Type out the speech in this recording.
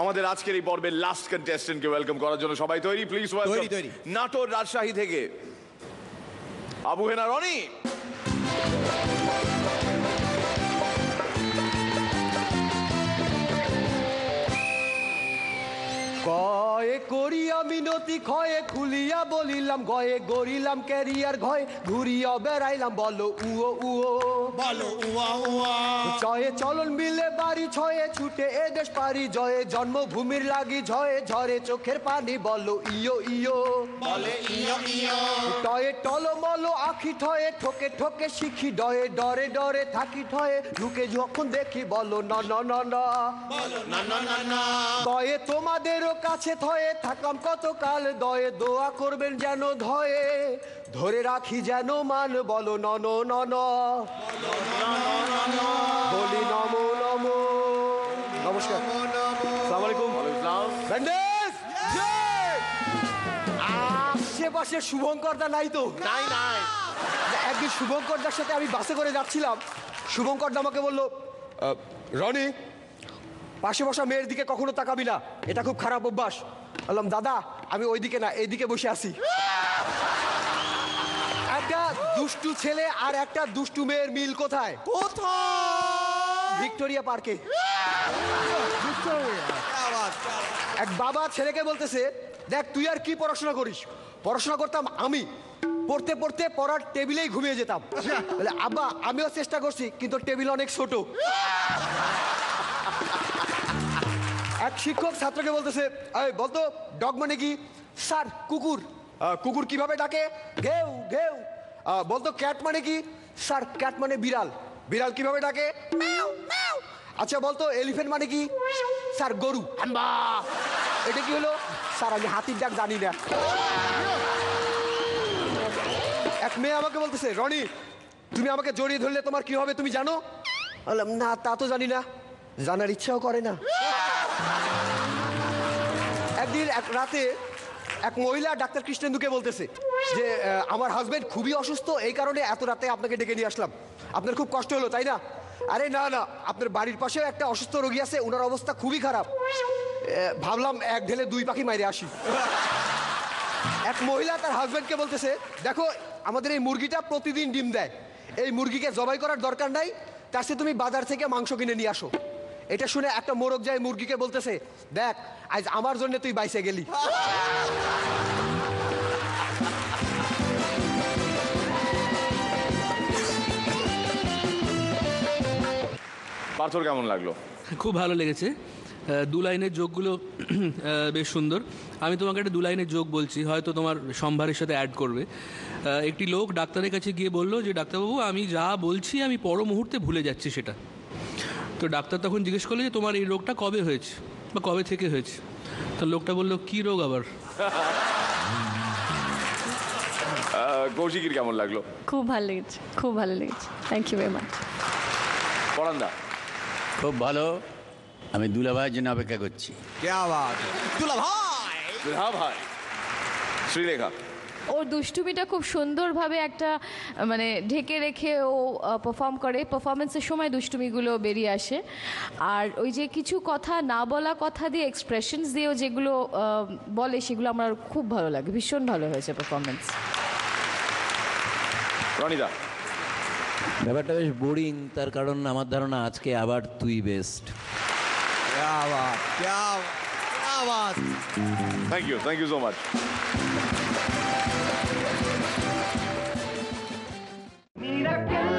আমাদের আজকের এই পর্বের লাস্ট কন্টেস্টেন্টকে ওয়েলকাম করার জন্য সবাই তৈরি? প্লিজ ওয়েলকাম নাটোর রাজশাহী থেকে আবু হেনা রনি। কয়ে করিয়া মিনতি ক্ষয়ে খুলিয়া বলিলাম গয়ে গড়িলাম ক্যারিয়ার ঘয়ে ঘুরিয়া বেড়াইলাম বলো উও উও বলো উয়া উয়া জয়ে চলন মিলে বাড়ি ছয়ে ছুটে এ দেশ পারি জয়ে জন্মভূমির লাগি ঝয়ে ঝরে চোখের পানি বলো ইয়ো ইয়ো বলে ইয়ো ইয়ো টয়ে টলমলো আখি ঠয়ে ঠোকে ঠোকে শিখি ডয়ে ডরে ডরে থাকি ঠয়ে ঢুকে যখন দেখি বলো না না না না বলো না না না না দয়ে তোমাদেরও কাছে থয়ে থাকলাম কত কাল দয়ে দোয়া করবেন যেন ধয়ে ধরে রাখি যেন মান বলো নন নন বলি নমো নমো। নমস্কার, আসসালামু আলাইকুম। ব্যান্ডেজ! আশেপাশে শুভঙ্কর দা নাই তো? নাই নাই একদিন শুভঙ্কর দার সাথে আমি বাসে করে যাচ্ছিলাম। শুভঙ্কর দা আমাকে বললো, রনি, পাশে বসা মেয়ের দিকে কখনো তাকাবি না, এটা খুব খারাপ অভ্যাস। বললাম, দাদা আমি ওইদিকে না এইদিকে বসে আছি। একটা দুষ্টু ছেলে আর একটা দুষ্টু মেয়ের মিল কোথায়? ভিক্টোরিয়া পার্কে। এক বাবা ছেলেকে বলতেছে, দেখ তুই আর কি পড়াশোনা করিস? পড়াশোনা করতাম আমি, পড়তে পড়তে পড়ার টেবিলেই ঘুমিয়ে যেতাম। বলে, আব্বা আমিও চেষ্টা করছি কিন্তু টেবিল অনেক ছোট। এক শিক্ষক ছাত্রকে বলতেছে, এই বলতো ডগ মানে কি? স্যার কুকুর। কুকুর কিভাবে ডাকে? ঘেউ ঘেউ। বলতো ক্যাট মানে কি? স্যার ক্যাট মানে বিড়াল। বিড়াল কিভাবে ডাকে? ম্যাও ম্যাও। আচ্ছা বলতো এলিফ্যান্ট মানে কি? স্যার গরু। হাম্বা। এটা কি হলো? স্যার আমি হাতির ডাক জানি না। এক মেয়ে আমাকে বলতেছে, রনি তুমি আমাকে জড়িয়ে ধরলে তোমার কি হবে তুমি জানো? বললাম, না তা তো জানি না, জানার ইচ্ছাও করে না। একদিন এক রাতে এক মহিলা ডাক্তার কৃষ্ণেন্দুকে বলতেছে যে আমার হাজবেন্ড খুবই অসুস্থ, এই কারণে এত রাতে আপনাকে ডেকে নিয়ে আসলাম। আপনার খুব কষ্ট হলো তাই না? আরে না না, আপনার বাড়ির পাশেও একটা অসুস্থ রোগী আছে, ওনার অবস্থা খুবই খারাপ। ভাবলাম এক ঢেলে দুই পাখি মাইরে আসি। এক মহিলা তার হাজবেন্ডকে বলতেছে, দেখো আমাদের এই মুরগিটা প্রতিদিন ডিম দেয়, এই মুরগিকে জবাই করার দরকার নাই, তার সাথে তুমি বাজার থেকে মাংস কিনে নিয়ে আসো। এটা শুনে একটা মোরগ যায় মুরগিকে বলতেছে, দেখ আজ আমার জন্য তুই বাইসে গেলি। পাথর কেমন লাগলো? খুব ভালো লেগেছে। দু লাইনের যোগগুলো বেশ সুন্দর। আমি তোমাকে একটা দু লাইনের যোগ বলছি, হয়তো তোমার সম্ভারের সাথে অ্যাড করবে। একটি লোক ডাক্তারের কাছে গিয়ে বললো যে ডাক্তারবাবু আমি যা বলছি আমি পর মুহূর্তে ভুলে যাচ্ছি সেটা। তো ডাক্তার তখন জিজ্ঞেস করলো যে তোমার এই রোগটা কবে হয়েছে বা কবে থেকে হয়েছে? তো লোকটা বললো, কী রোগ আবার? কৌশিকীর কেমন লাগলো? খুব ভালো লেগেছে, খুব ভালো লেগেছে। Thank you very much. পরান্দা? খুব ভালো। আমি দুলা ভাইয়ের জন্য অপেক্ষা করছি। দুলা ভাই হ্যাঁ ভাই। শ্রীলেখা? ওর দুষ্টুমিটা খুব সুন্দরভাবে একটা মানে ঢেকে রেখে ও পারফর্ম করে, পারফরমেন্সের সময় দুষ্টুমিগুলো বেরিয়ে আসে। আর ওই যে কিছু কথা না বলা কথা দিয়ে এক্সপ্রেশনস দিয়েও যেগুলো বলে সেগুলো আমার খুব ভালো লাগে, ভীষণ ভালো হয়েছে পারফরমেন্স। রনিদা? ব্যাপারটা বেশ বোরিং, তার কারণ আমার ধারণা আজকে আবার তুই best. Thank you so much. Miracle.